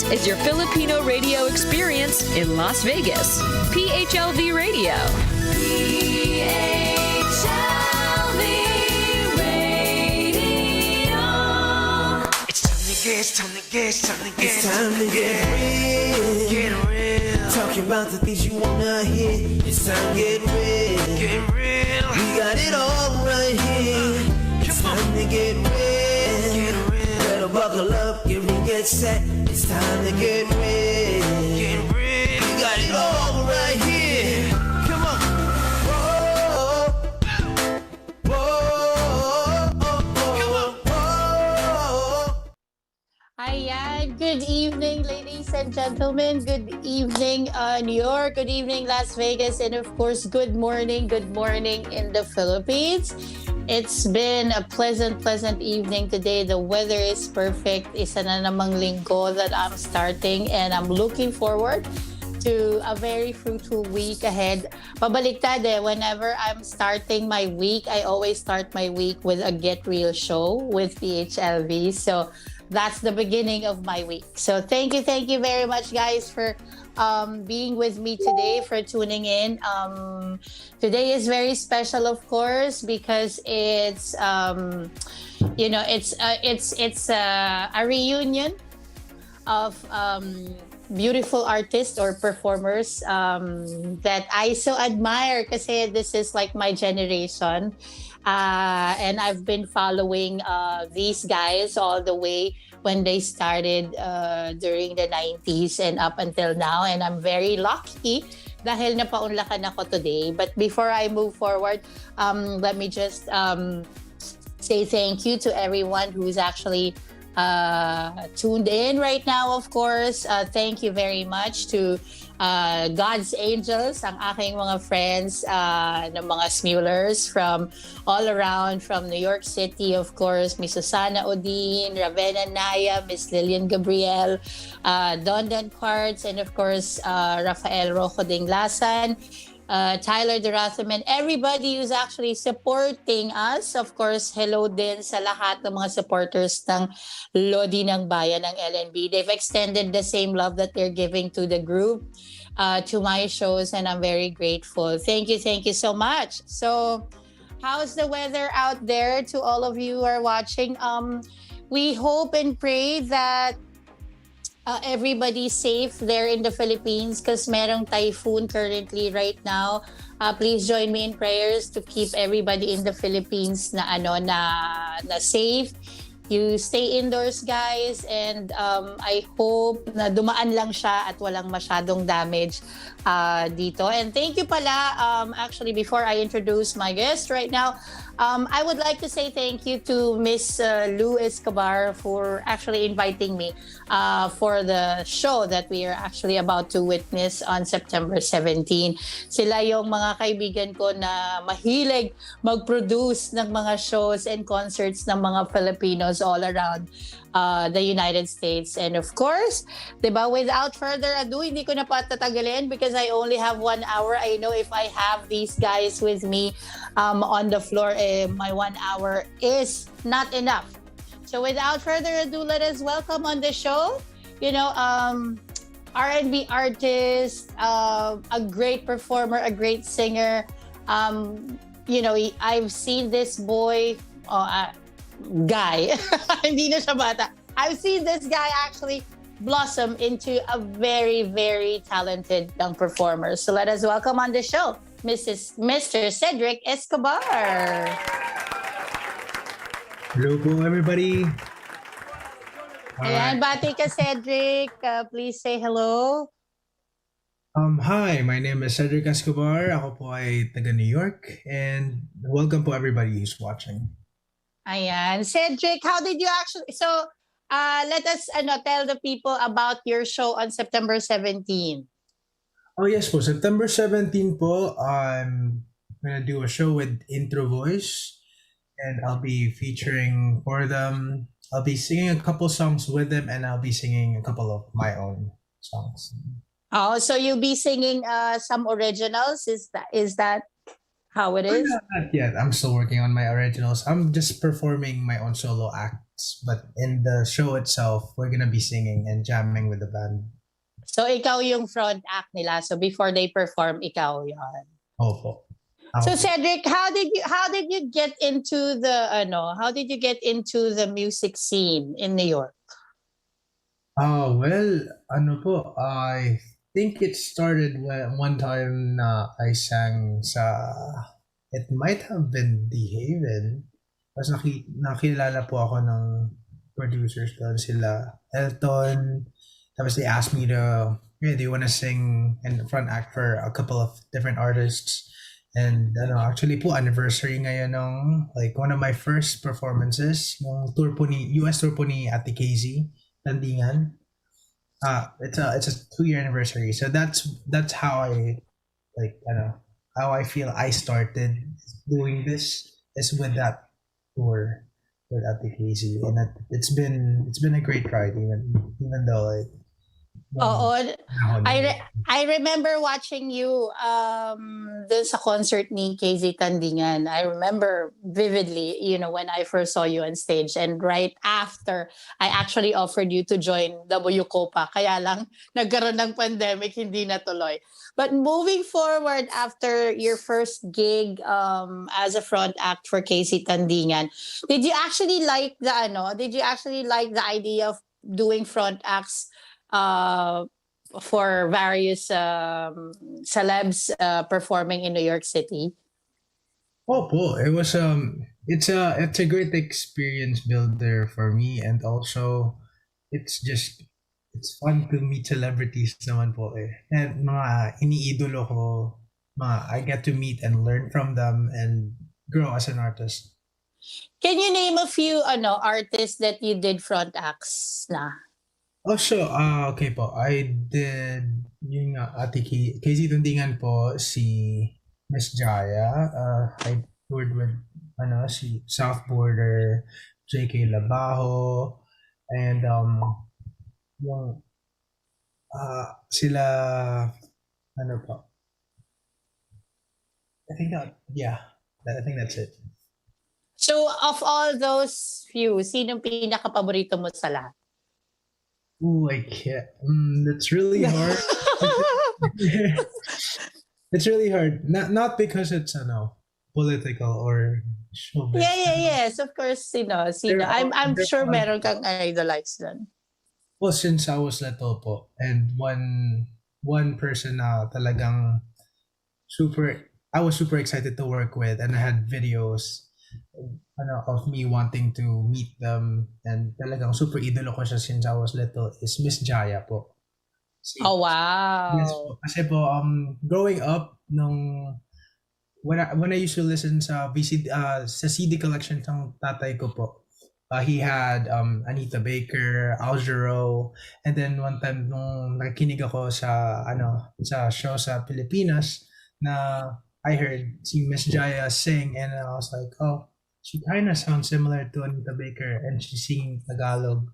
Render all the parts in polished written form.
This is your Filipino radio experience in Las Vegas. PHLV Radio. PHLV Radio. It's time to get real. Get real. Talking about the things you wanna hear. It's time to get real. Get real. We got it all right here. It's time to get real. Get real. Better buckle up, get set. It's time to get real. Get real. We got it all right here. Come on. Whoa. Whoa. Whoa. Ayan, good evening, ladies and gentlemen. Good evening, New York. Good evening, Las Vegas. And of course, good morning in the Philippines. It's been a pleasant evening today. The weather is perfect. Isa na namang linggo that I'm starting and I'm looking forward to a very fruitful week ahead. Pabaliktad whenever I'm starting my week, I always start my week with a Get Real show with PHLV. So that's the beginning of my week. So thank you very much, guys, for being with me today, for tuning in. Today is very special, of course, because it's a reunion of beautiful artists or performers that I so admire, kasi this is like my generation. And I've been following these guys all the way when they started during the 90s and up until now. And I'm very lucky dahil napaunlakan ako today. But before I move forward, let me just say thank you to everyone who's actually tuned in right now, of course. Thank you very much to God's Angels, ang aking mga friends ng mga Smulers from all around, from New York City, of course, Miss Susana Odin, Ravenna Naya, Miss Lillian Gabriel, Dondan Quartz, and of course, Rafael Rojo Dinglasan, Tyler Duratham, and everybody who's actually supporting us. Of course, hello din sa lahat ng mga supporters ng Lodi ng Bayan ng LNB. They've extended the same love that they're giving to the group, to my shows, and I'm very grateful. Thank you so much. So, how's the weather out there to all of you who are watching? We hope and pray that everybody's safe there in the Philippines because merong typhoon currently right now. Please join me in prayers to keep everybody in the Philippines na safe. You stay indoors, guys, and I hope na dumaan lang siya at walang masyadong damage dito. And thank you pala, actually, before I introduce my guest right now, I would like to say thank you to Miss Lou Escobar for actually inviting me for the show that we are actually about to witness on September 17. Sila yung mga kaibigan ko na mahilig mag-produce ng mga shows and concerts ng mga Filipinos all around the United States. And of course, diba, without further ado, hindi ko na patatagalin because I only have 1 hour. I know if I have these guys with me on the floor, my 1 hour is not enough. So without further ado, let us welcome on the show, R&B artist, a great performer, a great singer. I've seen this boy, guy, hindi na siya bata. I've seen this guy actually blossom into a very, very talented young performer. So let us welcome on the show, Mr. Cedric Escobar. Hello po, everybody. Ayan, bati ka, Cedric. Please say hello. Hi, my name is Cedric Escobar. Ako po ay taga New York. And welcome po everybody who's watching. Ayan. Cedric, how did you actually... So, let us tell the people about your show on September 17. Oh yes po, September 17 po, I'm gonna do a show with Intro Voice. And I'll be featuring for them. I'll be singing a couple songs with them, and I'll be singing a couple of my own songs. Oh, so you'll be singing some originals? Is that how it is? Not yet. I'm still working on my originals. I'm just performing my own solo act acts, but in the show itself, we're gonna be singing and jamming with the band. So ikaw yung front act nila. So before they perform, ikaw yon. Opo. So Cedric, how did you get into the music scene in New York? Well, ano po, I think it started when one time na I sang sa, it might have been The Haven. Tapos nakilala po ako ng producers doon, sila Elton. Tapos they asked me to, hey, do you want to sing and front act for a couple of different artists? And actually po, anniversary ngayon ng, like, one of my first performances, yung tour po US tour po ni Ate Casey, Landingan. It's a 2-year anniversary. So that's how I, like, how I feel I started doing this is with that tour with Ate Casey. And it's been a great ride, even though, like, Oo. I remember watching you dun sa concert ni KZ Tandingan. I remember vividly, when I first saw you on stage, and right after, I actually offered you to join W Copa. Kaya lang, nagkaroon ng pandemic, hindi natuloy. But moving forward, after your first gig as a front act for KZ Tandingan, did you actually like the idea of doing front acts for various celebs performing in New York City? Opo, it was it's a great experience builder for me, and also it's fun to meet celebrities naman po eh. And mga iniidolo ko, I get to meet and learn from them and grow as an artist. Can you name a few artists that you did front acts na? Oh, sure. Okay po. I did yung Ate Casey Tundingan po, si Miss Jaya. I toured with si South Border, JK Labajo, and yung sila po. I think that's it. So of all those few, sinong pinaka-paborito mo sa lahat? Ooh, I can't. That's really hard. It's really hard. Not because it's political or showbiz. Yes, of course. Sino. I'm sure meron kang idolize dun. Well, since I was little po, and one person na talagang I was super excited to work with, and I had videos of me wanting to meet them, and talagang super idolo ko siya since I was little is Miss Jaya po. Oh, wow. Yes po. Kasi po, growing up, when I used to listen sa sa CD collection ng tatay ko po, he had Anita Baker, Al Jarreau, and then one time nung nakikinig ako sa show sa Pilipinas na I heard si Miss Jaya sing, and I was like, oh, she kind of sounds similar to Anita Baker, and she's singing Tagalog.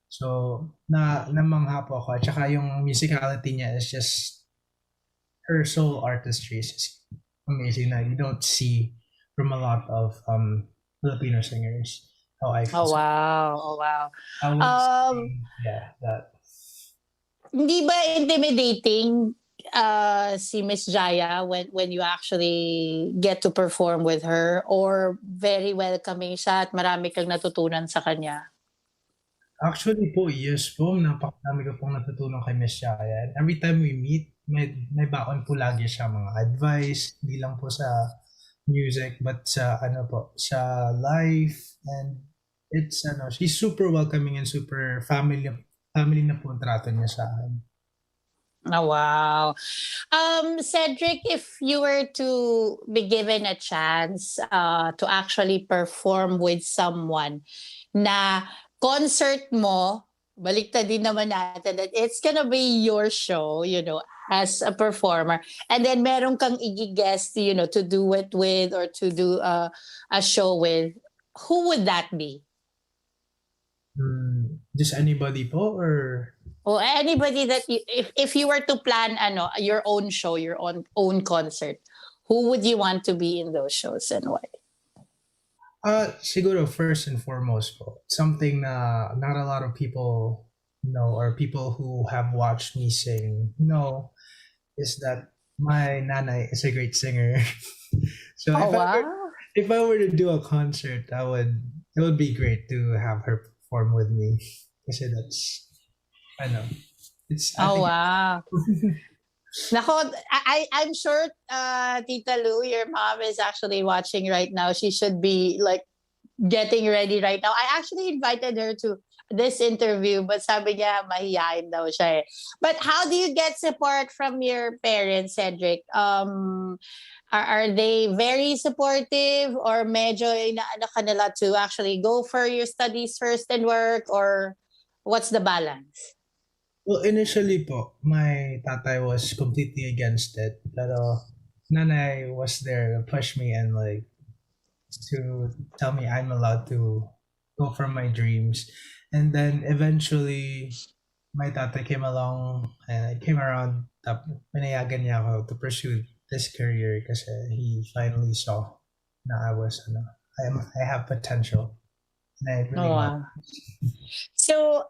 So, namangha po ako. At saka yung musicality niya is just, her soul artistry is just amazing na you don't see from a lot of Filipino singers. How I feel. Oh, wow. I would say, that. Hindi ba intimidating si Miss Jaya when you actually get to perform with her, or very welcoming siya at marami kang natutunan sa kanya? Actually po, yes po. Napakadami ko pong natutunan kay Miss Jaya. Every time we meet, may baon po lagi siya mga advice, hindi lang po sa music, but sa sa life. And it's she's super welcoming and super family na po ang trato niya sa akin. Oh, wow. Cedric, if you were to be given a chance to actually perform with someone na concert mo, baliktad din naman natin that it's gonna be your show, as a performer, and then meron kang i-guest, to do it with or to do a show with, who would that be? Just anybody po, or anybody that if you were to plan your own show, your own concert, who would you want to be in those shows and why? Siguro first and foremost po, something na not a lot of people know or people who have watched me sing know is that my nanay is a great singer. So Oh, wow. if I were to do a concert, it would be great to have her perform with me. Kasi that's I know. I Oh, think wow. Nako, I'm sure, Tita Lou, your mom is actually watching right now. She should be like getting ready right now. I actually invited her to this interview, but sabi niya mahihain daw siya eh. But how do you get support from your parents, Cedric? Are they very supportive or medyo inaano ka nila to actually go for your studies first and work, or what's the balance? well, initially po, my tatay was completely against it. Pero nanay was there to push me and like to tell me I'm allowed to go for my dreams. And then eventually my tatay came along and came around pinayagan niya ako to pursue this career kasi he finally saw na I have potential and I Oh, really want. wow. So,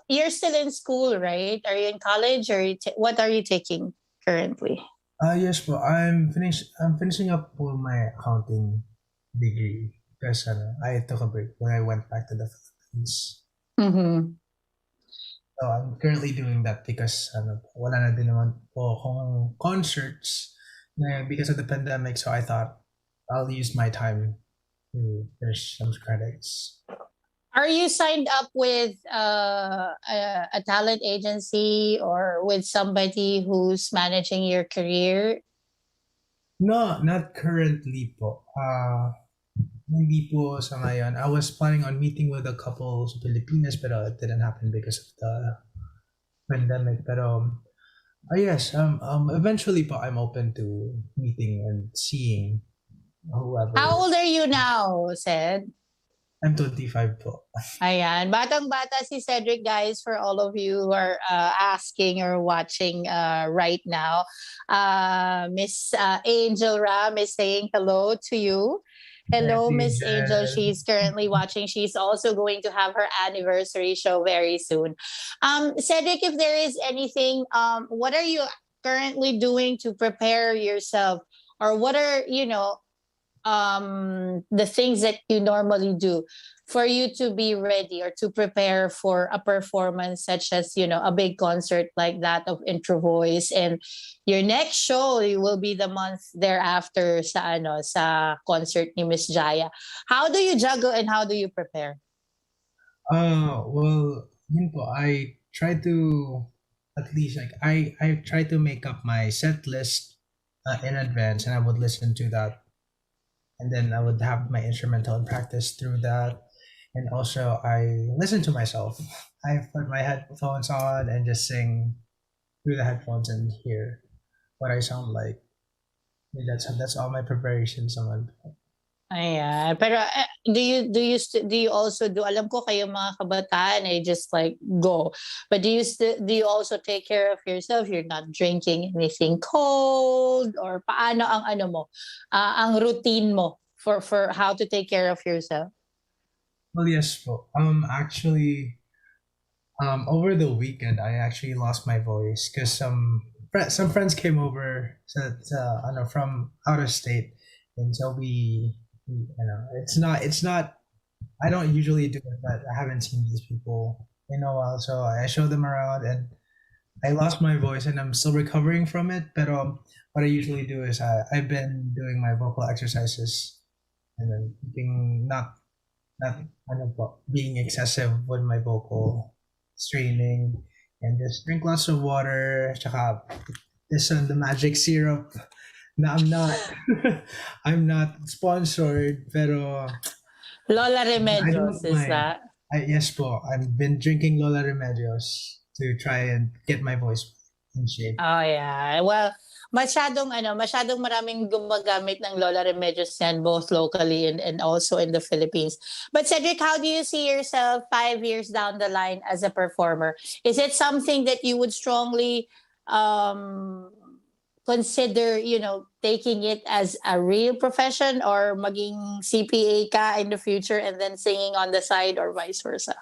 you're still in school, right? Are you in college, or what are you taking currently? Yes po, I'm finishing up for my accounting degree because I took a break when I went back to the Philippines. Mm-hmm. So I'm currently doing that because wala na din naman po akong concerts because of the pandemic. So I thought I'll use my time to finish some credits. Are you signed up with a talent agency or with somebody who's managing your career? No, not currently po. Hindi po sa ngayon. I was planning on meeting with a couple sa Pilipinas pero it didn't happen because of the pandemic. Pero yes, eventually po I'm open to meeting and seeing whoever. How old are you now, Ced? I'm 25 po. Ayan. Batang-bata si Cedric, guys, for all of you who are asking or watching right now. Miss Angel Ram is saying hello to you. Hello, Miss Angel. She's currently watching. She's also going to have her anniversary show very soon. Cedric, if there is anything, what are you currently doing to prepare yourself? Or what are, the things that you normally do for you to be ready or to prepare for a performance such as a big concert like that of Intro Voice, and your next show will be the month thereafter sa concert ni Miss Jaya. How do you juggle and how do you prepare? Well, yun po, I try to at least like I try to make up my set list in advance, and I would listen to that, and then I would have my instrumental and practice through that. And also, I listen to myself. I put my headphones on and just sing through the headphones and hear what I sound like. That's all my preparations naman. Ayan. Pero do you also do, alam ko kayo mga kabataan ay just like go. But do you also take care of yourself? You're not drinking anything cold, or paano ang routine mo for how to take care of yourself? Well, yes po. Actually, over the weekend, I actually lost my voice because some friends came over from out of state, and so it's not. I don't usually do it, but I haven't seen these people in a while, so I showed them around, and I lost my voice, and I'm still recovering from it. But what I usually do is I've been doing my vocal exercises, and then not being excessive with my vocal straining, and just drink lots of water. Tsaka this the magic syrup. Na I'm not sponsored, pero Lola I Remedios, don't is mind. that? Yes po, I've been drinking Lola Remedios to try and get my voice in shape. Oh, yeah. Well, masyadong maraming gumagamit ng Lola Remedios yan, both locally and also in the Philippines. But Cedric, how do you see yourself 5 years down the line as a performer? Is it something that you would strongly consider, taking it as a real profession or maging CPA ka in the future and then singing on the side or vice versa?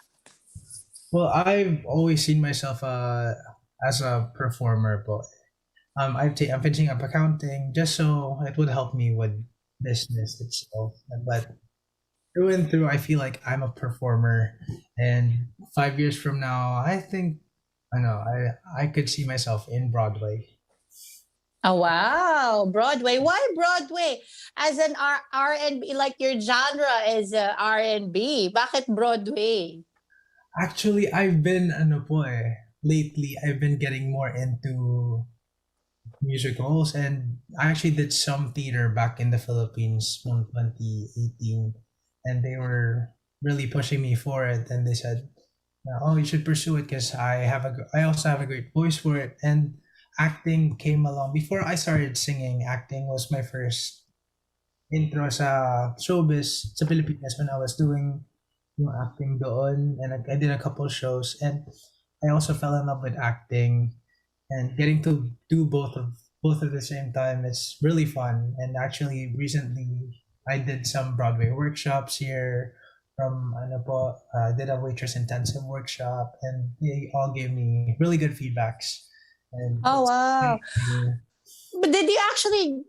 Well, I've always seen myself as a performer, but I'm finishing up accounting just so it would help me with business itself. But through and through, I feel like I'm a performer, and 5 years from now, I think I know I could see myself in Broadway. Oh, wow. Broadway. Why Broadway? As an R&B, like your genre is R&B. Bakit Broadway? Actually, I've been lately I've been getting more into musicals, and I actually did some theater back in the Philippines from 2018, and they were really pushing me for it, and they said, "Oh, you should pursue it because I also have a great voice for it." And acting came along before I started singing. Acting was my first intro sa showbiz sa Pilipinas when I was doing yung acting doon, and I did a couple shows, and I also fell in love with acting, and getting to do both at the same time is really fun. And actually recently I did some Broadway workshops here from did a waitress intensive workshop, and they all gave me really good feedbacks, and Oh, it's wow. amazing. But did you actually,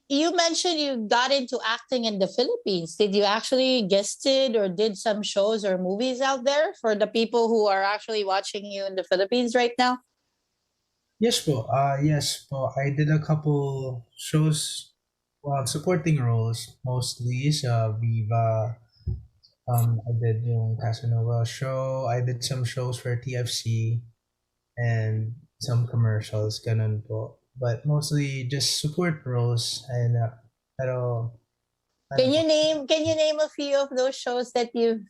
you mentioned you got into acting in the Philippines. Did you actually guested or did some shows or movies out there for the people who are actually watching you in the Philippines right now? Yes po. I did a couple shows, supporting roles mostly sa Viva. I did yung Casanova show. I did some shows for TFC and some commercials, ganun po. But mostly just support roles, and pero Can you name a few of those shows that you've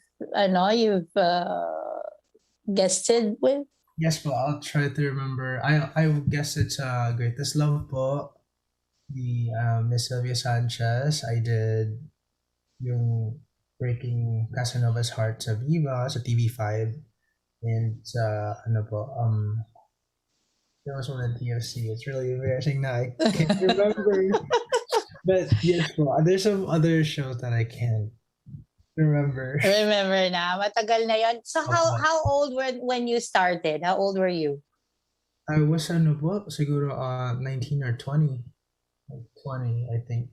guested with? yes po, I'll try to remember. I guess it's Greatest Love po. The Miss Sylvia Sanchez. I did yung Breaking Casanova's Heart sa Viva sa TV5, and there was one at TFC. It's really embarrassing that I can't remember. But yes po, there's some other shows that I can't remember. Remember na, matagal na yon. So how old when you started? How old were you? I was siguro 19 or 20. Like 20, I think.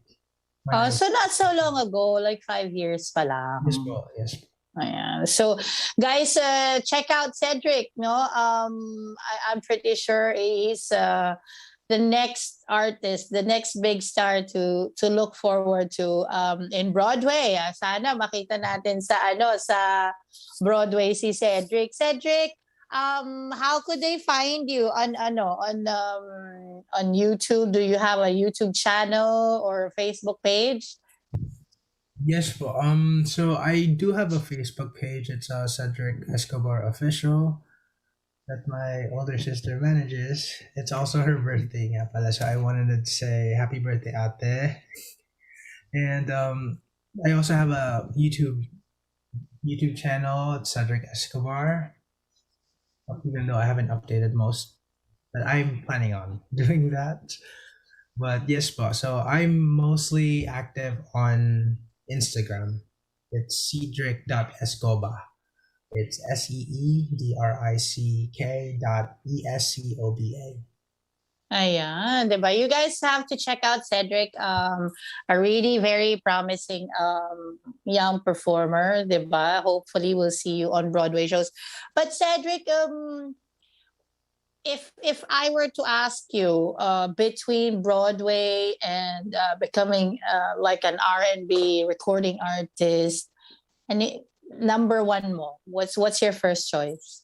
Oh, so not so long ago, like 5 years pa lang. Yes po, yes. Ayan. So, guys, check out Cedric. No, I'm pretty sure he's the next artist, the next big star to look forward to in Broadway. Sana makita natin sa Broadway si Cedric. Cedric, how could they find you on YouTube? Do you have a YouTube channel or Facebook page? Yes po. So I do have a Facebook page. It's Cedric Escobar Official that my older sister manages. It's also her birthday nga pala, so I wanted to say happy birthday, ate. And I also have a YouTube channel. It's Cedric Escobar. Even though I haven't updated most, but I'm planning on doing that. But yes po. So I'm mostly active on Instagram. It's Cedric.escoba. It's SEEDRICK.ESCOBA. Ayan, diba? You guys have to check out Cedric, a really very promising young performer, diba? Hopefully we'll see you on Broadway shows. But Cedric, if I were to ask you between Broadway and becoming like an R&B recording artist, and number one mo, what's your first choice?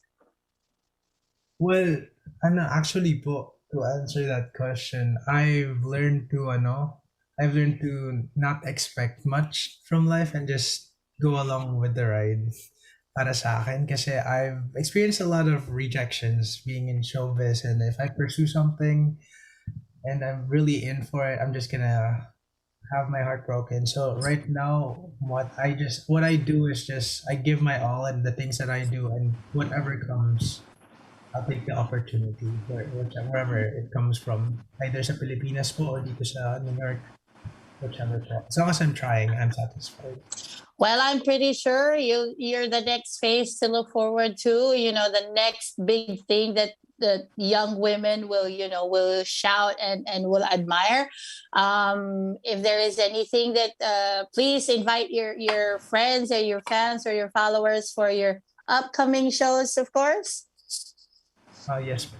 Well, actually po, to answer that question, I've learned to not expect much from life and just go along with the ride. Para sa akin, kasi I've experienced a lot of rejections being in showbiz, and if I pursue something and I'm really in for it, I'm just gonna have my heart broken. So right now, what I do is just I give my all in the things that I do, and whatever comes, I'll take the opportunity wherever it comes from. Either sa Pilipinas po or dito sa New York, whichever po. As long as I'm trying, I'm satisfied. Well, I'm pretty sure you're the next phase to look forward to. The next big thing that the young women will shout and will admire. If there is anything that please invite your friends or your fans or your followers for your upcoming shows, of course. Yes po.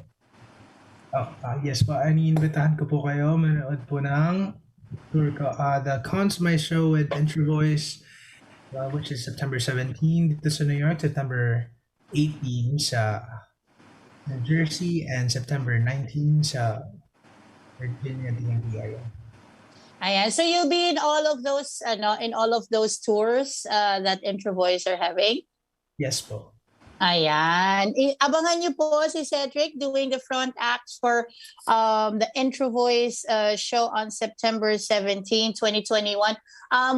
Yes po. Iniimbitahan ko po kayo manood po ng tour ko. The Cons My Show with Intro Voice, which is September 17 dito sa New York, September 18 sa New Jersey, and September 19 sa Virginia DMV area. Ayan. So you'll be in all of those tours that Intro Voice are having? Yes po. Ayan. Abangan niyo po si Cedric doing the front act for the Intro Voice show on September 17, 2021.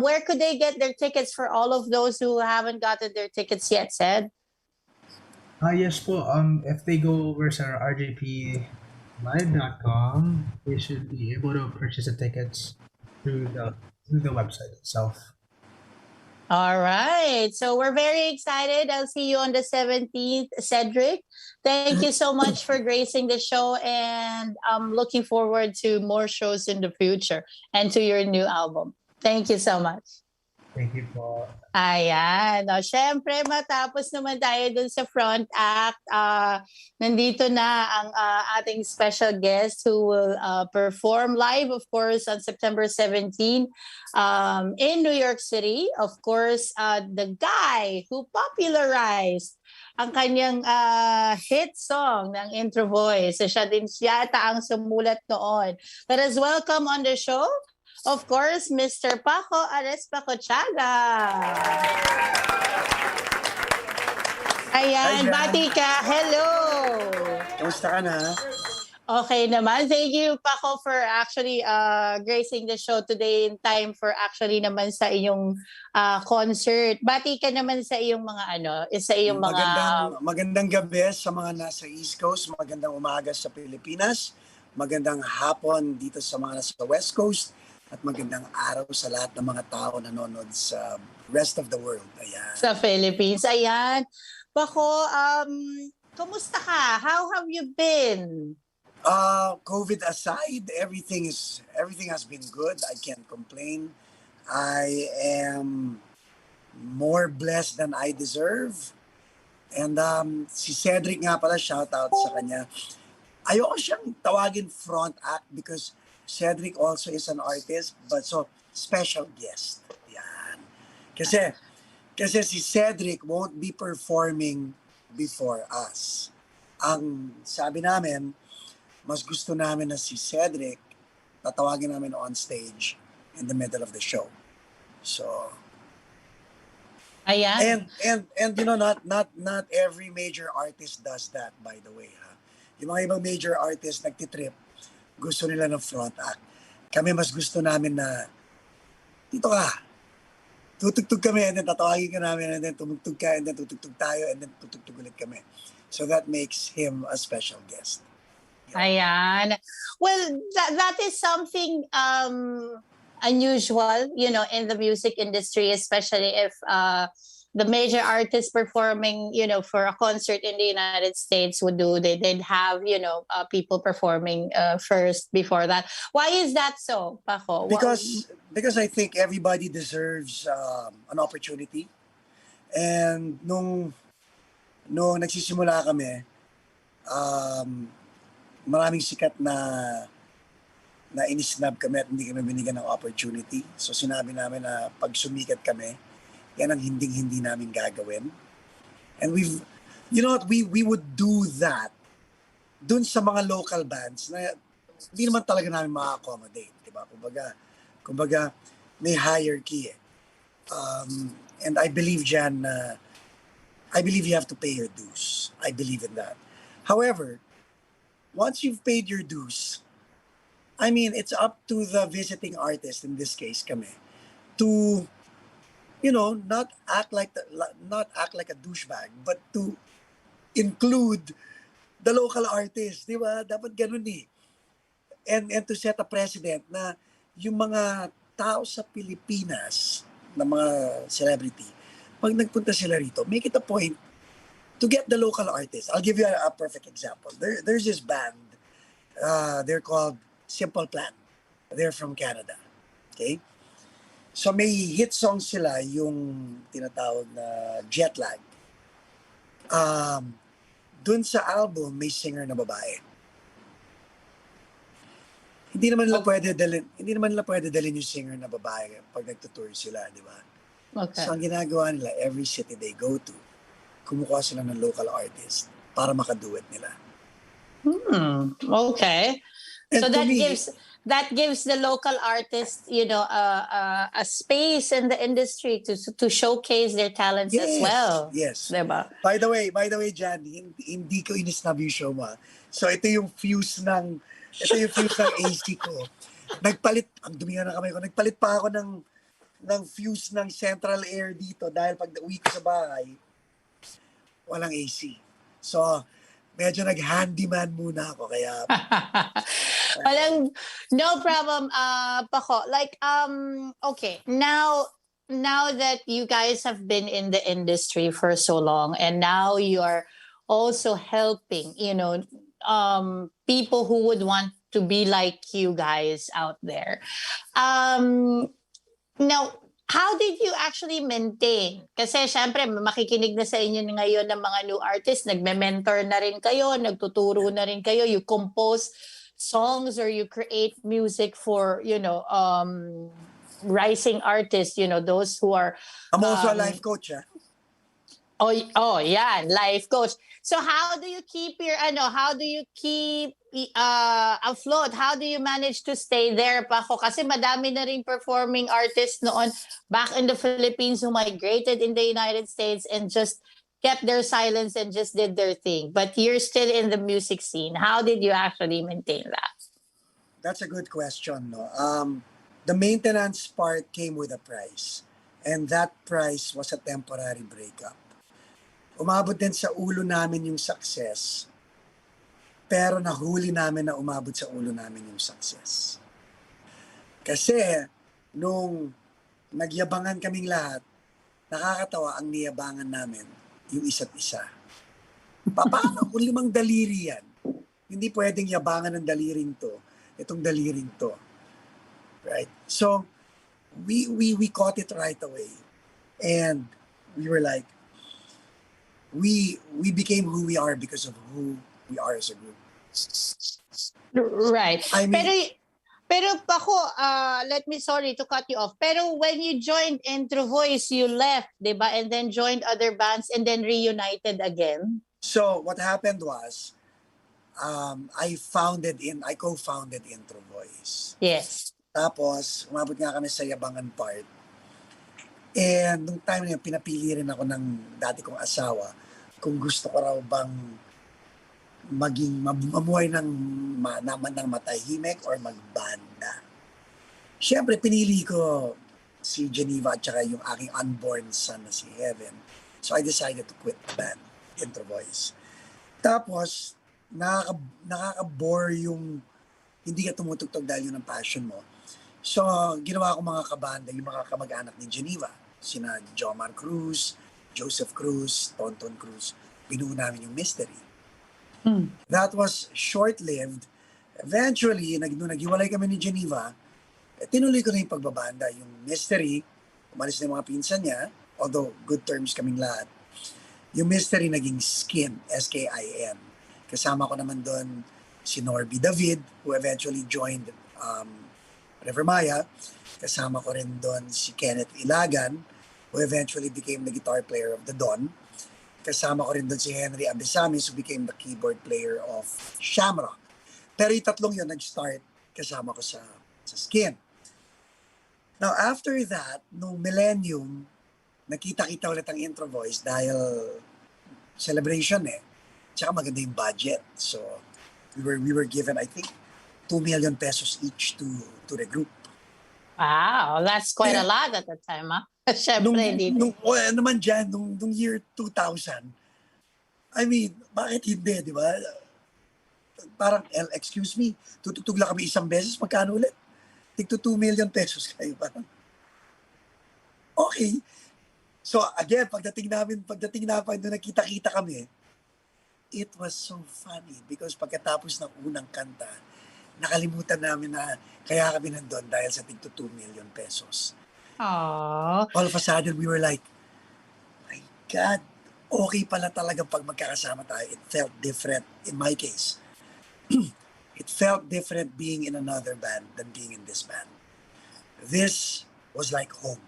Where could they get their tickets for all of those who haven't gotten their tickets yet, Ced? Yes po. If they go over sa rjplive.com, they should be able to purchase the tickets through the website itself. All right. So we're very excited. I'll see you on the 17th, Cedric. Thank you so much for gracing the show, and I'm looking forward to more shows in the future and to your new album. Thank you so much. Thank you po. Ayan. O, syempre, matapos naman tayo dun sa front act, nandito na ang ating special guest who will perform live, of course, on September 17 in New York City. Of course, the guy who popularized ang kanyang hit song ng Intro Voice. So, siya din yata ang sumulat noon. Let us welcome on the show, of course, Mr. Paco Arespacochaga. Ayan, bati ka. Hello. Kamusta ka na? Okay naman. Thank you, Paco, for actually gracing the show today in time for actually naman sa iyong concert. Bati ka naman sa iyong Magandang gabi sa mga nasa East Coast, magandang umaga sa Pilipinas, magandang hapon dito sa mga nasa West Coast, at magandang araw sa lahat ng mga tao na nanonood sa rest of the world. Ayan. Sa Philippines. Ayan. Paco, kumusta ka? How have you been? COVID aside, everything has been good. I can't complain. I am more blessed than I deserve. And si Cedric nga pala, shout out sa kanya. Ayoko siyang tawagin front act because Cedric also is an artist, but so special guest. Yan. Kasi si Cedric won't be performing before us. Ang sabi namin, mas gusto namin na si Cedric tatawagin namin on stage in the middle of the show. So Ayan. and you know, not every major artist does that, by the way. Ha? Yung mga ibang major artists nagtitrip, gusto nila ng front act. Kami mas gusto namin na dito ka. Tutugtog kami, and then tatawagin ka namin, and then tumugtog ka, and then tutugtog tayo, and then tutugtog ulit kami. So that makes him a special guest. Ayan. Well, that is something unusual, in the music industry, especially if the major artists performing, for a concert in the United States they'd have, people performing first before that. Why is that so, Paco? Because I think everybody deserves an opportunity. And nung nagsisimula kami, maraming sikat na inisnab kami at hindi kami binigyan ng opportunity. So sinabi namin na pag sumikat kami, yan ang hindi namin gagawin. And we would do that dun sa mga local bands na hindi naman talaga namin ma-accommodate, di ba? Kumbaga may hierarchy eh. And I believe dyan na I believe you have to pay your dues. I believe in that. However, once you've paid your dues, I mean, it's up to the visiting artist, in this case kami, to not act like a douchebag, but to include the local artist, di ba? Dapat ganun eh. And to set a precedent na yung mga tao sa Pilipinas, na mga celebrity, pag nagpunta sila rito, make it a point to get the local artist. I'll give you a perfect example. There's this band, they're called Simple Plan. They're from Canada. Okay? So may hit song sila, yung tinatawag na Jet Lag. Dun sa album, may singer na babae. Hindi naman nila pwede dalhin yung singer na babae pag nagtutour sila, di ba? Okay. So ang ginagawa nila, every city they go to, kumukuha sila ng local artist para makaduet nila. Okay. And So to me, that gives the local artist, a space in the industry to showcase their talents as well. Yes. Diba? By the way, Jan, hindi ko inisnab yung show mo. So ito yung fuse ng AC ko. Nagpalit, ang dumi nga ng kamay ko, nagpalit pa ako ng fuse ng central air dito dahil pag uwi ko sa bahay, walang AC. So, medyo nag-handyman muna ako, kaya... Walang, no problem, Paco. Like, okay, now that you guys have been in the industry for so long, and now you are also helping, people who would want to be like you guys out there. Now, how did you actually maintain? Kasi syempre, makikinig na sa inyo ngayon ng mga new artists, nagme-mentor na rin kayo, nagtuturo na rin kayo, you compose songs or you create music for, rising artists, those who are... I'm also a life coach, yeah, life coach. So how do you keep afloat? How do you manage to stay there, Paco? Kasi madami na rin performing artists noon back in the Philippines who migrated in the United States and just kept their silence and just did their thing. But you're still in the music scene. How did you actually maintain that? That's a good question. No? The maintenance part came with a price. And that price was a temporary breakup. Umabot din sa ulo namin yung success, pero nahuli namin na umabot sa ulo namin yung success. Kasi, nung nagyabangan kaming lahat, nakakatawa ang niyabangan namin yung isa't isa. Paano kung 5 daliri yan? Hindi pwedeng yabangan ng daliring to, itong daliring to. Right? So, we caught it right away. And we were like, we became who we are because of who we are as a group. Right. I mean, pero Paco, sorry to cut you off. Pero when you joined Intro Voice, you left, diba? And then joined other bands and then reunited again. So what happened was, I co-founded Intro Voice. Yes. Tapos, umabot nga kami sa yabangan part. And nung time na yun, pinapili rin ako ng dati kong asawa kung gusto ko raw bang mamuhay ng matahimik or magbanda. Siyempre, pinili ko si Geneva at saka yung aking unborn son na si Heaven. So I decided to quit the band, Intro Voice. Tapos, nakaka-bore yung hindi ka tumutugtog dahil yun ang passion mo. So, ginawa ko mga kabanda, yung mga kamag-anak ni Geneva. Sina Jomar Cruz, Joseph Cruz, Tonton Cruz. Binuo namin yung Mystery. That was short-lived. Eventually, nung naghiwalay kami ni Geneva, tinuloy ko na yung pagbabanda. Yung Mystery, umalis na yung mga pinsan niya, although good terms kaming lahat. Yung Mystery naging Skin, S-K-I-N. Kasama ko naman doon si Norby David, who eventually joined River Maya. Kasama ko rin doon si Kenneth Ilagan, who eventually became the guitar player of the Dawn. Kasama ko rin doon si Henry Abesamis, who became the keyboard player of Shamrock. Pero yung tatlong yun nag-start kasama ko sa Skin. Now, after that, nung Millennium, nakita-kita ulit ang Intro Voice dahil celebration Tsaka maganda yung budget. So, we were given, I think, 2 million pesos each to regroup. Wow, that's quite a lot at the time, ha? Siyempre, Naman dyan, nung year 2000, I mean, bakit hindi, di ba? parang, excuse me, tutugtog lang kami isang beses, magkano ulit? Tigto 2 million pesos kayo. Parang, okay. So again, pagdating namin doon nakita-kita kami, it was so funny because pagkatapos ng unang kanta, nakalimutan namin na kaya kami nandun dahil sa tigto 2 million pesos. Aww. All of a sudden, we were like, my God, okay pala talaga pag magkakasama tayo. It felt different in my case. It felt different being in another band than being in this band. This was like home.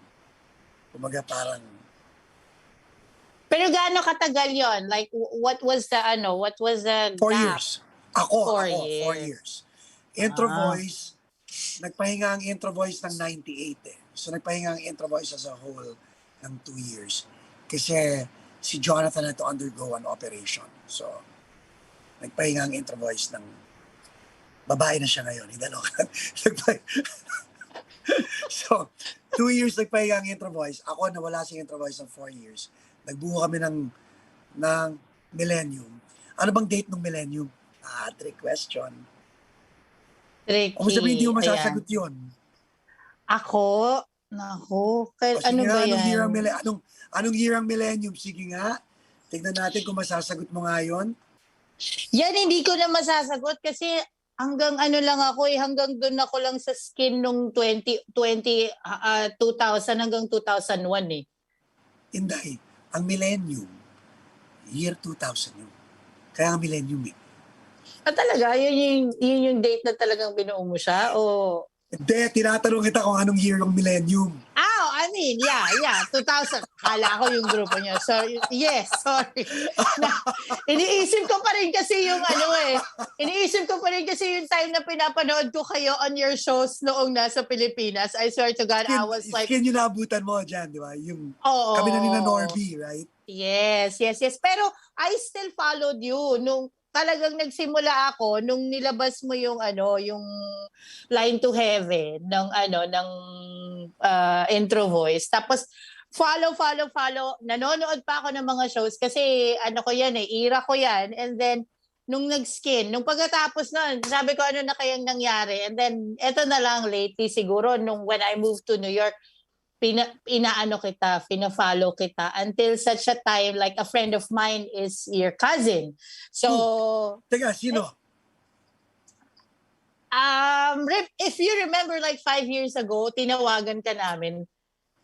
Kumaga parang... Pero gaano katagal yon? Like, what was the 4 gap? years. Ako, 4 4 years. years. Intro voice, nagpahinga ang intro voice ng 98 eh. So nagpahinga ang intro voice as a whole ng 2 years. Kasi si Jonathan had to undergo an operation. So, nagpahinga ang intro voice ng babae na siya ngayon. So, 2 years nagpahinga ang intro voice. Ako, nawala si intro voice ng 4 years. Nagbuo kami ng Millennium. Ano bang date ng Millennium? Trick question. Tricky. Kung sabihin, hindi mo masasagot yun. Ako? Naku. Ano ba yan? Anong year ang Millennium? Sige nga. Tignan natin kung masasagot mo nga yun. Yan, hindi ko na masasagot kasi hanggang hanggang doon ako lang sa skin nung 2000 hanggang 2001 eh. Inday, ang Millennium, year 2000 yun. Kaya ang Millennium eh. Talaga? Yun yung date na talagang binuo mo siya? O... Hindi, tinatanong kita kung anong year ng Millennium. Yeah, 2000. Kala ko yung grupo niya. Sorry. Yes, sorry. Iniisip ko pa rin kasi yung time na pinapanood ko kayo on your shows noong nasa Pilipinas. I swear to God, I was like... Skin yung naabutan mo dyan, di ba? Yung Oo. kami na ni Norby, right? Yes. Pero I still followed you nung talagang nagsimula ako nung nilabas mo yung yung Line to Heaven ng intro voice. Tapos follow. Nanonood pa ako ng mga shows kasi ko yan era ko yan. And then nung nag-skin, nung pagkatapos nun, sabi ko ano na kayang nangyari. And then eto na lang lately siguro nung when I moved to New York, fina-follow kita until such a time like a friend of mine is your cousin. So, Teka, sino? If you remember like 5 years ago, tinawagan ka namin.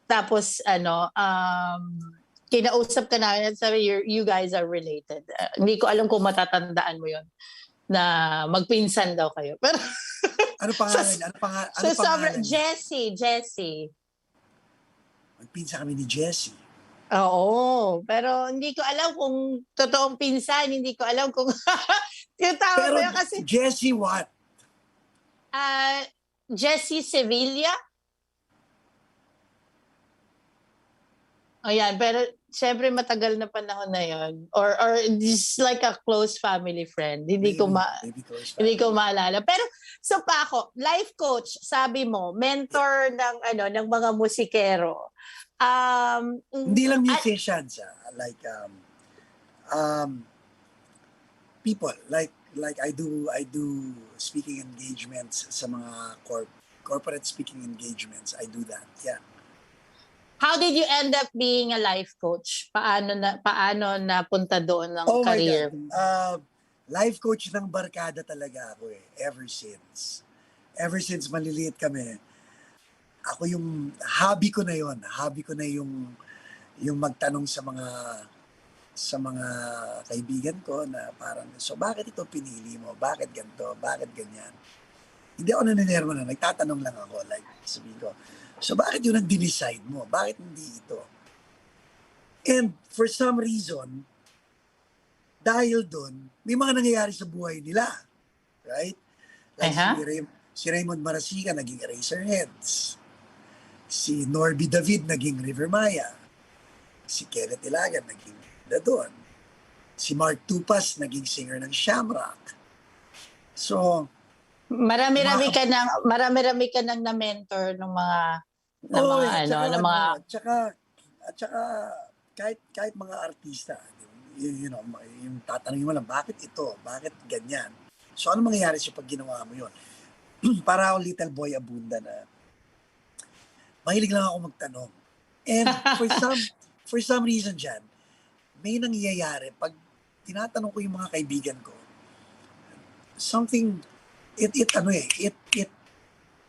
Tapos kinausap ka namin at sabi you guys are related. Hindi ko alam kung matatandaan mo yon na magpinsan daw kayo. Pero Ano pangalan? Ano pangalan? Jessie. Magpinsa kami ni Jessie. Oo, pero hindi ko alam kung totoong pinsan, hindi ko alam kung yung tawag Pero mo yun kasi Jessie what? Jessie Sevilla. Ayan, pero syempre matagal na panahon na yon or just like a close family friend. Hindi ko maalala. Pero so Paco, life coach, sabi mo, mentor ng mga musikero. Hindi lang musicians, like people like I do speaking engagements sa mga corporate speaking engagements. I do that. Yeah. How did you end up being a life coach? Paano napunta doon ng career? My God. Life coach ng barkada talaga ako eh. Ever since maliliit kami, ako yung hobby ko na yon. Hobby ko na yung magtanong sa mga kaibigan ko na parang, so bakit ito pinili mo? Bakit ganito? Bakit ganyan? Hindi ako naninermo na. Nagtatanong lang ako. Like, sabihin ko, so bakit yun ang dinicide mo? Bakit hindi ito? And for some reason, dahil doon, may mga nangyayari sa buhay nila. Right? Like si Raymond Marasica naging Eraserheads. Si Norby David naging River Maya. Si Kenneth Ilagan naging Dadon. Si Mark Tupas naging singer ng Shamrock. So, marami-rami ka nang na-mentor ng mga at saka kahit mga artista, yung tatanungin mo lang, bakit ito? Bakit ganyan? So ano mangyayari siya pag ginawa mo yun? Para ako little boy abunda na mahilig lang ako magtanong. And for some reason dyan, may nangyayari pag tinatanong ko yung mga kaibigan ko, something, it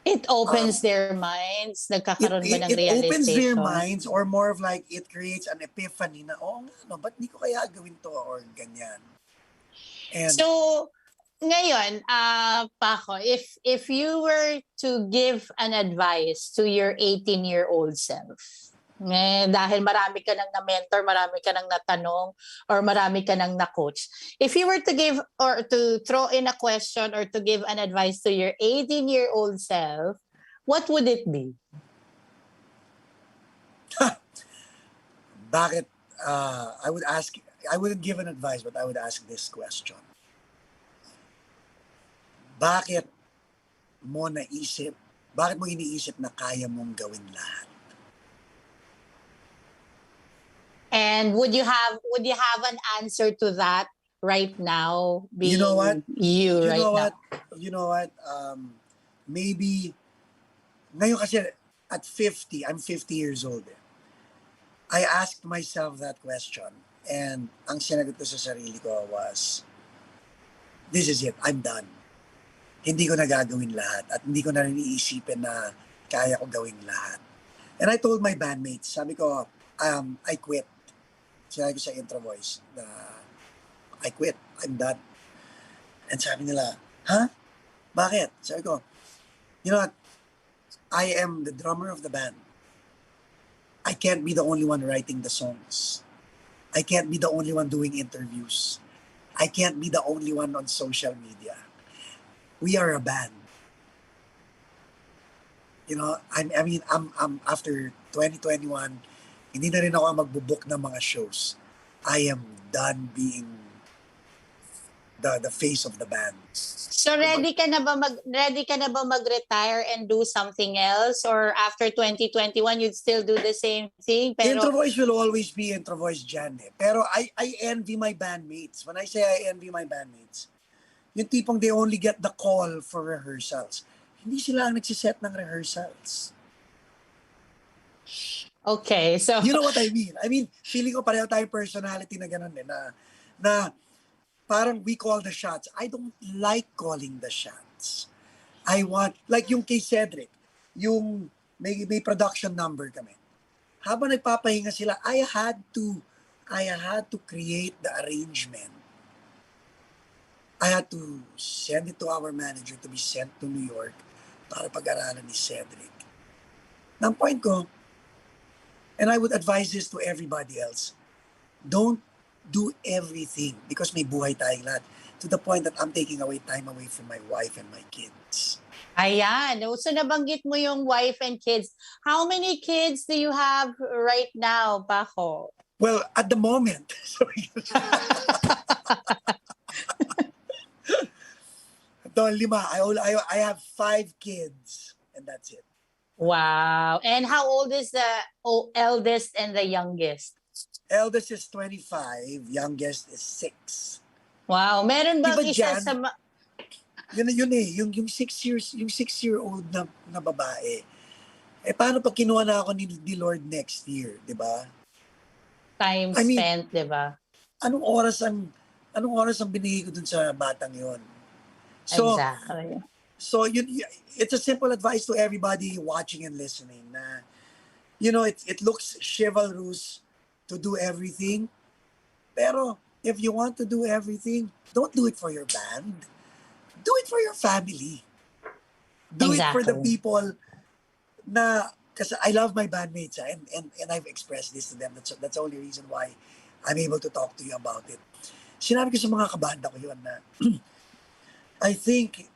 It opens their minds. Nagkakaroon ba ng it opens their realization? minds, or more of like, it creates an epiphany na, oh nga, no, ba't di ko kaya gawin to, or ganyan. And, So, ngayon, Paco, if you were to give an advice to your 18-year-old self, dahil marami ka nang na-mentor, marami ka nang natanong, or marami ka nang na-coach. If you were to give or to throw in a question or to give an advice to your 18-year-old self, what would it be? bakit, I wouldn't give an advice, but I would ask this question. Bakit mo iniisip na kaya mong gawin lahat? And would you have an answer to that right now? Being You know what? now. You know what? Maybe, ngayon kasi at 50, I'm 50 years old. I asked myself that question, and ang sinagot ko sa sarili ko was, this is it, I'm done. Hindi ko na gagawin lahat, at hindi ko na rin iisipin na kaya ko gawin lahat. And I told my bandmates, sabi ko, I quit. Sinabi ko sa intro voice na I quit, I'm done. And sabi nila, huh? Bakit? Sabi ko, you know what? I am the drummer of the band. I can't be the only one writing the songs. I can't be the only one doing interviews. I can't be the only one on social media. We are a band. You know, I'm after 2021, hindi na rin ako magbubook ng mga shows. I am done being the face of the band. So ready ka na ba mag-retire and do something else, or after 2021 you'd still do the same thing? Pero Intro voice will always be intro voice dyan eh. Pero I envy my bandmates. When I say I envy my bandmates, yung tipong they only get the call for rehearsals. Hindi sila ang nagsiset ng rehearsals. okay, so You know what I mean? I mean, feeling ko pareho tayong personality na gano'n eh, na parang we call the shots. I don't like calling the shots. I want, like yung kay Cedric, yung may production number kami. Habang nagpapahinga sila, I had to create the arrangement. I had to send it to our manager to be sent to New York para pag-aralan ni Cedric. Nang point ko, and I would advise this to everybody else, don't do everything because may buhay tayong lahat, to the point that I'm taking time away from my wife and my kids. ayan. So nabanggit mo yung wife and kids. How many kids do you have right now, Paco? Well, at the moment, sorry. Ito, 5. I have 5 kids, and that's it. Wow. And how old is the eldest and the youngest? Eldest is 25, youngest is 6. Wow. Meron bang Diba isa dyan? sa... Yun eh, yung 6-year-old na babae. Eh paano pag kinuha na ako ni Lord next year, 'di ba? time I mean, spent, di ba? Anong oras ang binigay ko dun sa batang 'yon? So, Exactly. So it's a simple advice to everybody watching and listening na, you know, it looks chivalrous to do everything, pero if you want to do everything, don't do it for your band. Do it for your family. Do it for the people na, because I love my bandmates and I've expressed this to them. That's the only reason why I'm able to talk to you about it. Sinabi ko sa mga kabanda ko yun na I think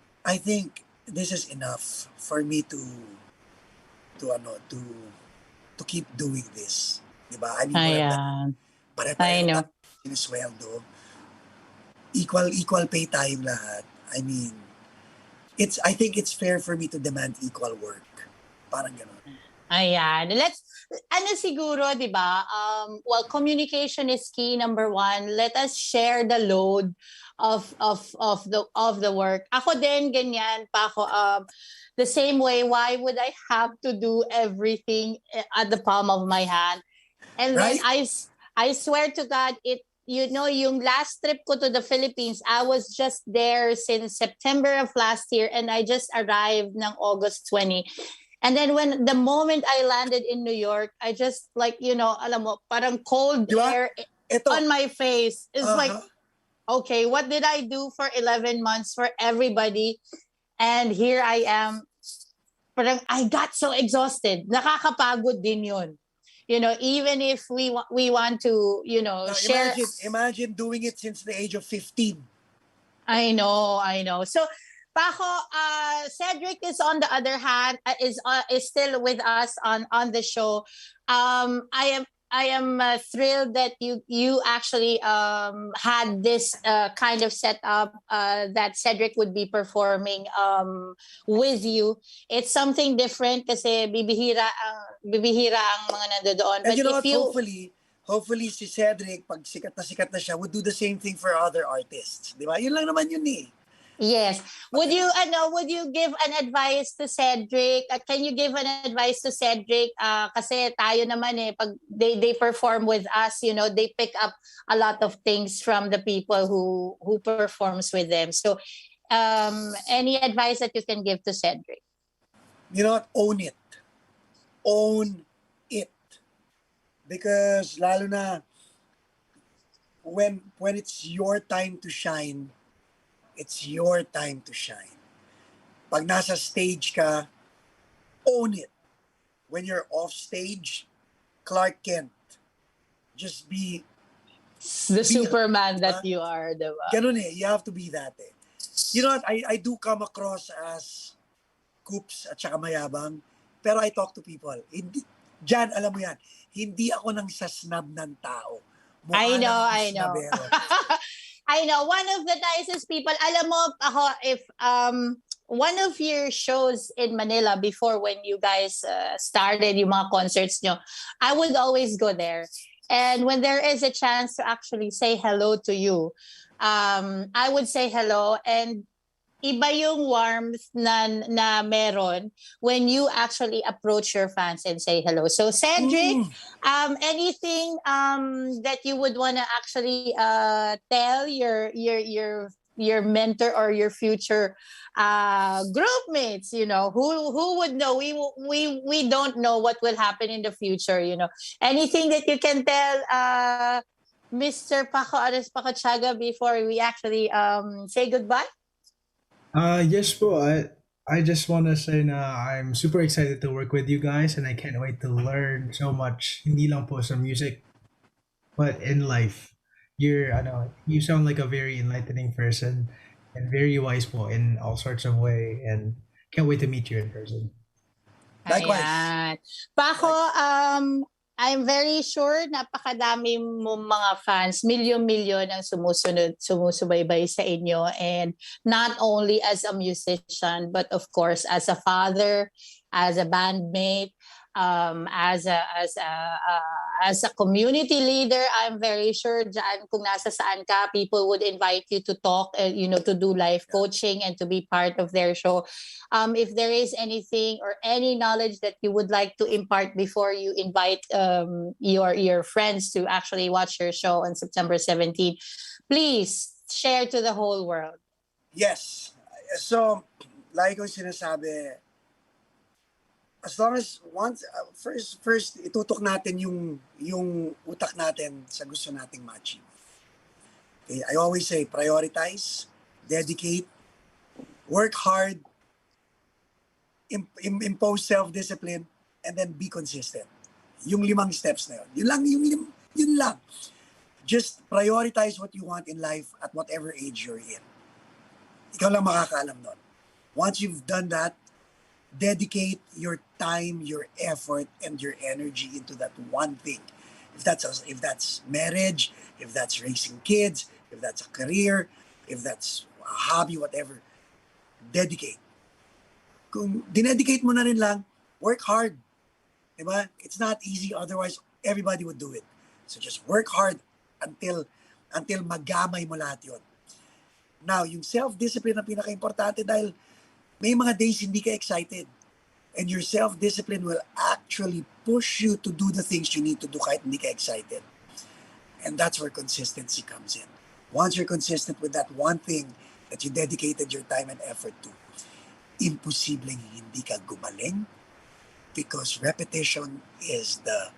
this is enough for me to keep doing this. Diba? I mean, Ayan. pare-pareho I know. sinisweldo. Equal pay tayong lahat. I mean, I think it's fair for me to demand equal work. Parang gano'n. Ayan. Ano siguro, di ba? Well, communication is key, number one. Let us share the load of the work. Ako din, ganyan pa ako. The same way, why would I have to do everything at the palm of my hand? And then Right? I swear to God, yung last trip ko to the Philippines, I was just there since September of last year and I just arrived ng August 20. And then when the moment I landed in New York, I just alam mo, parang cold Di ba? air Ito. on my face. It's like, Uh-huh. okay, what did I do for 11 months for everybody? And here I am. Parang I got so exhausted. Nakakapagod din yun. Even if we want to, Now, share. imagine doing it since the age of 15. I know. So, Paco, Cedric is on the other hand is still with us on the show. I am thrilled that you actually had this kind of setup that Cedric would be performing with you. It's something different kasi bibihira ang mga nandoon. And But you know if what? Hopefully si Cedric, pag sikat na siya, would do the same thing for other artists. Di ba? Yun lang naman yun eh. Yes. Would you give an advice to Cedric? Can you give an advice to Cedric? Kasi tayo naman pag they perform with us, they pick up a lot of things from the people who performs with them. So, any advice that you can give to Cedric? You know what? Own it. Own it. Because lalo na when it's your time to shine, it's your time to shine. Pag nasa stage ka, own it. When you're off stage, Clark Kent, just be The Superman that you are, diba? ganun eh. You have to be that eh. You know what? I do come across as coops at saka mayabang, pero I talk to people. Jan, alam mo yan, hindi ako nang sasnab ng tao. I know. Snabero. I know. One of the nicest people, alam mo, ako, if one of your shows in Manila before when you guys started yung mga concerts nyo, I would always go there. And when there is a chance to actually say hello to you, I would say hello. And iba yung warmth na meron when you actually approach your fans and say hello. So Cedric, anything that you would want to actually tell your mentor or your future group mates, who would know? We don't know what will happen in the future, Anything that you can tell Mr. Paco Arespacochaga before we actually say goodbye? Yes po. I just want to say na I'm super excited to work with you guys and I can't wait to learn so much. Hindi lang po sa music, but in life. You sound like a very enlightening person and very wise po in all sorts of way and can't wait to meet you in person. Likewise. Ayan. Paco, I'm very sure napakadami mo mga fans, milyon-milyon ang sumusubaybay sa inyo, and not only as a musician but of course as a father, as a bandmate, as a community leader. I'm very sure dyan kung nasa saan ka, people would invite you to talk, to do life coaching and to be part of their show. If there is anything or any knowledge that you would like to impart before you invite your friends to actually watch your show on September 17, please share to the whole world. Yes. So, like ko sinasabi, as long as first itutok natin yung utak natin sa gusto nating ma-achieve. Okay, I always say prioritize, dedicate, work hard, impose self-discipline, and then be consistent. Yung 5 steps na yun. Yun lang. Just prioritize what you want in life at whatever age you're in. Ikaw lang makakaalam nun. Once you've done that, dedicate your time, your effort, and your energy into that one thing. If that's marriage, if that's raising kids, if that's a career, if that's a hobby, whatever, dedicate. Kung dinedicate mo na rin lang, work hard. Diba? It's not easy, otherwise everybody would do it. So just work hard until magamay mo lahat yun. Now, yung self-discipline ang pinaka-importante dahil may mga days hindi ka excited. And your self-discipline will actually push you to do the things you need to do kahit hindi ka excited. And that's where consistency comes in. Once you're consistent with that one thing that you dedicated your time and effort to, imposibleng hindi ka gumaling because repetition is the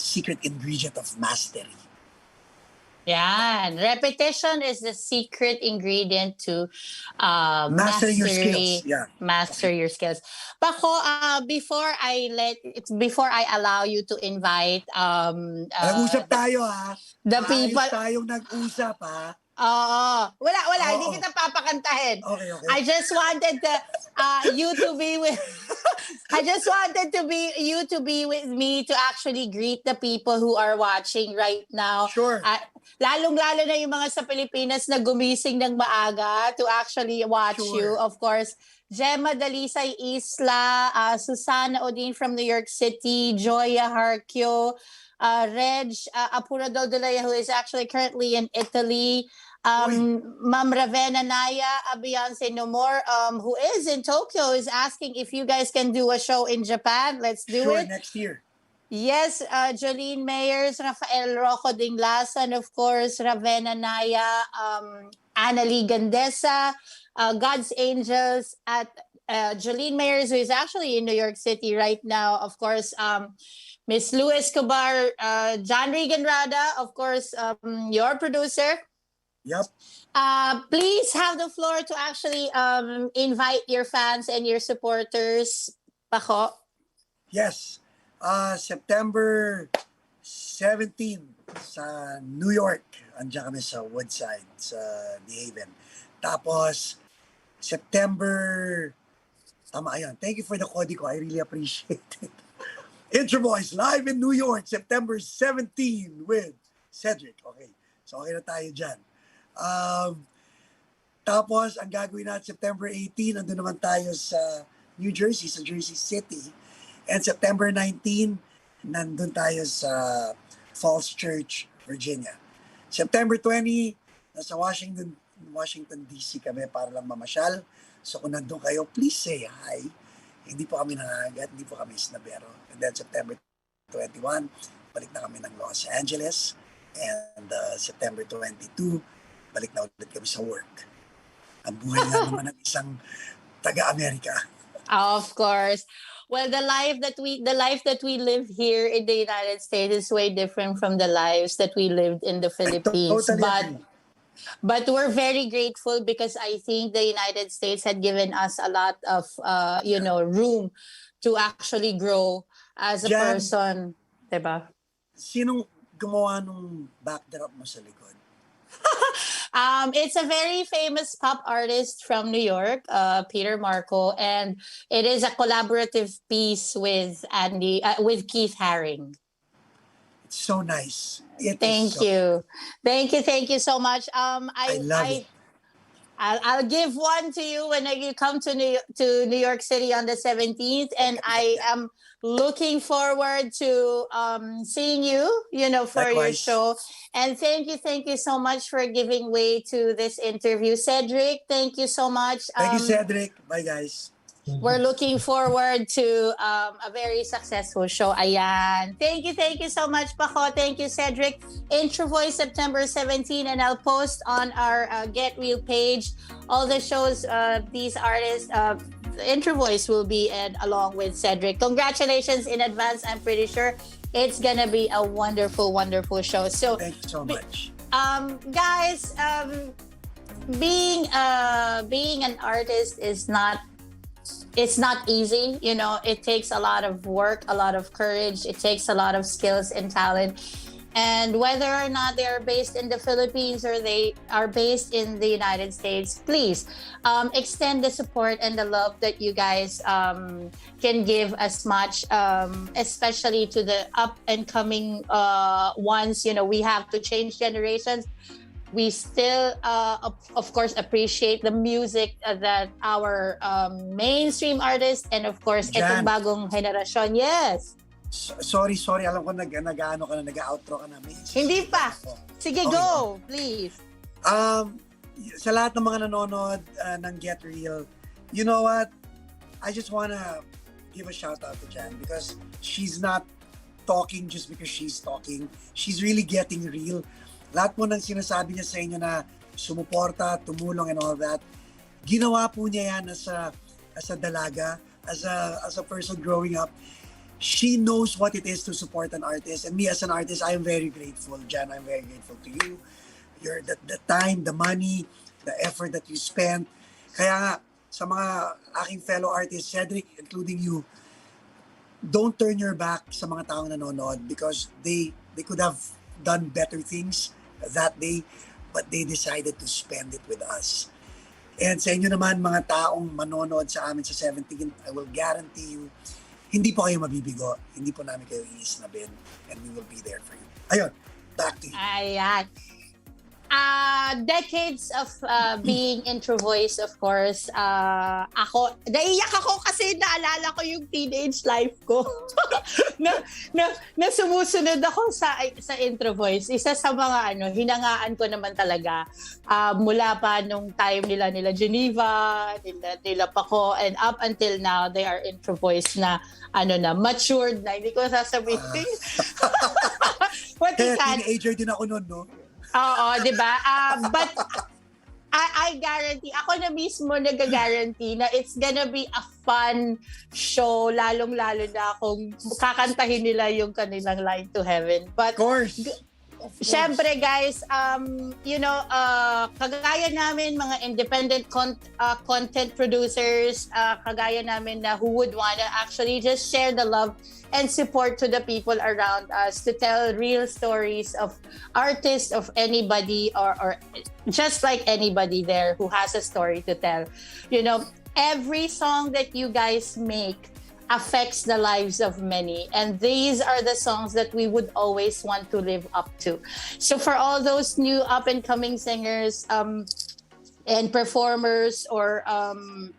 secret ingredient of mastery. Yan. Repetition is the secret ingredient to Master your skills. Yeah. Master your skills. Paco, before I allow you to invite Nag-usap tayo ha. the people. Ayos tayong nag-usap ha. Oo. Wala. Oo. Hindi kita papakantahin. Okay. I just wanted you to be with you to be with me to actually greet the people who are watching right now. Sure. Lalong-lalo na yung mga sa Pilipinas na gumising ng maaga to actually watch you. Of course, Gemma Dalisay Isla, Susana Odin from New York City, Joya Harkyo, Reg Apurador Delaya, who is actually currently in Italy, Ma'am Ravenna Naya, Beyonce No More, who is in Tokyo, is asking if you guys can do a show in Japan. Let's do it. Next year. Yes, Jolene Mayers, Rafael Rocco Dinglasan, of course, Ravenna Naya, Annalie Gandesa, God's Angels, at Jolene Mayers, who is actually in New York City right now, of course, Miss Lou Escobar, John Regan Rada, of course, your producer. Yep. Please have the floor to actually invite your fans and your supporters, Paco. Yes. September 17 sa New York. Andiyan kami sa Woodside, sa The Haven. Tapos, September... Tama, ayan. Thank you for the kodi ko. I really appreciate it. Intro Boys, live in New York, September 17 with Cedric. Okay. So, okay na tayo dyan. Tapos, ang gagawin natin September 18, nandun naman tayo sa New Jersey, sa Jersey City. And September 19, nandun tayo sa Falls Church, Virginia. September 20, nasa Washington DC kami para lang mamasyal. So kung nandun kayo, please say hi. Hindi po kami nangagat, hindi po kami snabero. And then September 21, balik na kami ng Los Angeles. And September 22, balik na ulit kami sa work. Ang buhay nga naman ng isang taga-Amerika. Of course. Well, the life that we live here in the United States is way different from the lives that we lived in the Philippines. Totally agree. But we're very grateful because I think the United States had given us a lot of room to actually grow as a person, diba? Sinong gumawa nung backdrop mo sa likod? It's a very famous pop artist from New York, Peter Marco, and it is a collaborative piece with Keith Haring. It's so nice. Thank you so much. I love it. I'll give one to you when you come to New York City on the 17th, and I am looking forward to seeing you, for your show. And thank you so much for giving way to this interview. Cedric, thank you so much. Thank you, Cedric. Bye, guys. We're looking forward to a very successful show. Ayan. Thank you so much, Paco. Thank you, Cedric. Intro Voice, September 17, and I'll post on our Get Real page all the shows these artists, Intro Voice will be along with Cedric. Congratulations in advance. I'm pretty sure it's gonna be a wonderful, wonderful show. So thank you so much. Guys, being an artist is not easy. It takes a lot of work, a lot of courage. It takes a lot of skills and talent. And whether or not they are based in the Philippines or they are based in the United States, please extend the support and the love that you guys can give as much, especially to the up and coming ones. We have to change generations. we still, of course, appreciate the music that our mainstream artists and of course, Jan. itong bagong henerasyon. Yes. Sorry. Alam ko nag-ano ka na, nag-outro ka na. Hindi pa. Sige, Okay. go, please. Sa lahat ng mga nanonood ng Get Real, you know what? I just wanna give a shout out to Jan because she's not talking just because she's talking. She's really getting real. Lahat po ng sinasabi niya sa inyo na sumuporta, tumulong and all that, ginawa po niya yan as a dalaga, as a person growing up. She knows what it is to support an artist. And me as an artist, I am very grateful. Jan, I'm very grateful to you. The time, the money, the effort that you spent. Kaya nga, sa mga aking fellow artists, Cedric, including you, don't turn your back sa mga taong nanonood because they could have done better things that day, but they decided to spend it with us. And sa inyo naman, mga taong manonood sa amin sa 17, I will guarantee you, hindi po kayo mabibigo, hindi po namin kayo iisnabin, and we will be there for you. Ayun, back to you. Ayan. Decades of being intro voice, of course. Naiyak ako kasi naalala ko yung teenage life ko. na sumusunod ako sa intro voice. Isa sa mga hinangaan ko naman talaga mula pa nung time nila Geneva, nila Paco, and up until now they are intro voice na matured na. Hindi ko sasabihin. What Kaya is that? teenager din ako noon, no? Oo, di ba? But I guarantee, ako na mismo nag-guarantee na it's gonna be a fun show, lalong-lalo na kung kakantahin nila yung kanilang Line to Heaven. But, Of course. syempre guys, kagaya namin, mga independent content producers, kagaya namin na who would wanna actually just share the love and support to the people around us to tell real stories of artists, of anybody, or just like anybody there who has a story to tell. Every song that you guys make affects the lives of many, and these are the songs that we would always want to live up to. So for all those new up and coming singers and performers, or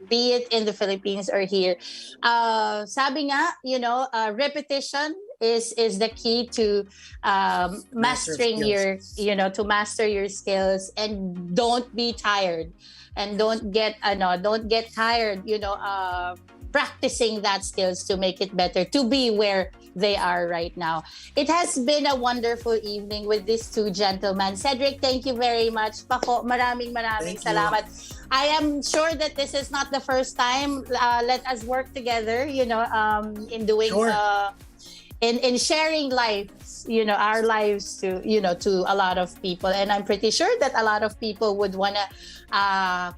be it in the Philippines or here, sabi nga, repetition is the key to mastering to master your skills, and don't be tired, and don't get tired practicing that skills to make it better, to be where they are right now. It has been a wonderful evening with these two gentlemen. Cedric, thank you very much. Paco, maraming Thank you. salamat. I am sure that this is not the first time. Let us work together, in doing Sure. in sharing lives, our lives to a lot of people. And I'm pretty sure that a lot of people would want to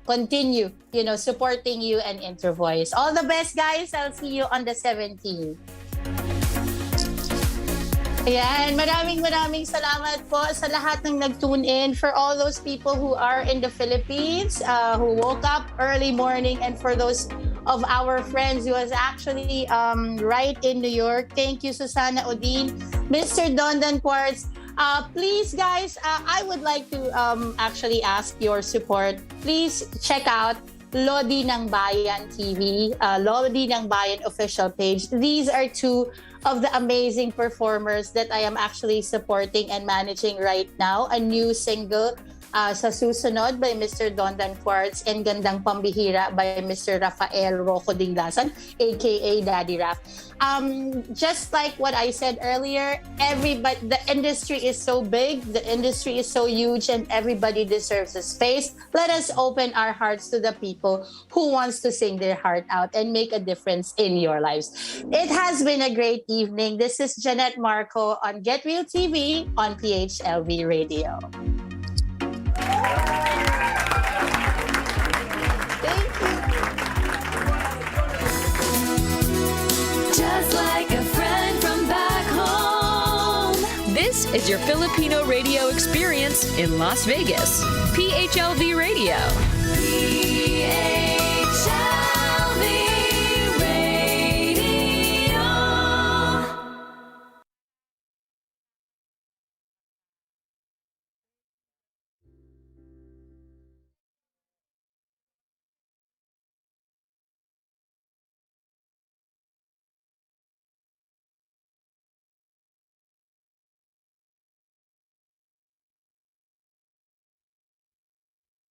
continue, supporting you and Intro Voice. All the best, guys. I'll see you on the 17th. Ayan, maraming salamat po sa lahat ng nag-tune in, for all those people who are in the Philippines, who woke up early morning, and for those of our friends who was actually right in New York. Thank you, Susana Odin, Mr. Dondan Quartz. Please, guys, I would like to actually ask your support. Please check out Lodi ng Bayan TV, Lodi ng Bayan official page. These are two of the amazing performers that I am actually supporting and managing right now. A new single, Sa Susunod by Mr. Dondan Quartz, and Gandang Pambihira by Mr. Rafael Rocco Dinglasan, aka Daddy Raf. Just like what I said earlier, the industry is so big, the industry is so huge, and everybody deserves a space. Let us open our hearts to the people who wants to sing their heart out and make a difference in your lives. It has been a great evening. This is Jeanette Marco on Get Real TV on PHLV Radio. Thank you. Just like a friend from back home. This is your Filipino radio experience in Las Vegas. PHLV Radio. PHLV.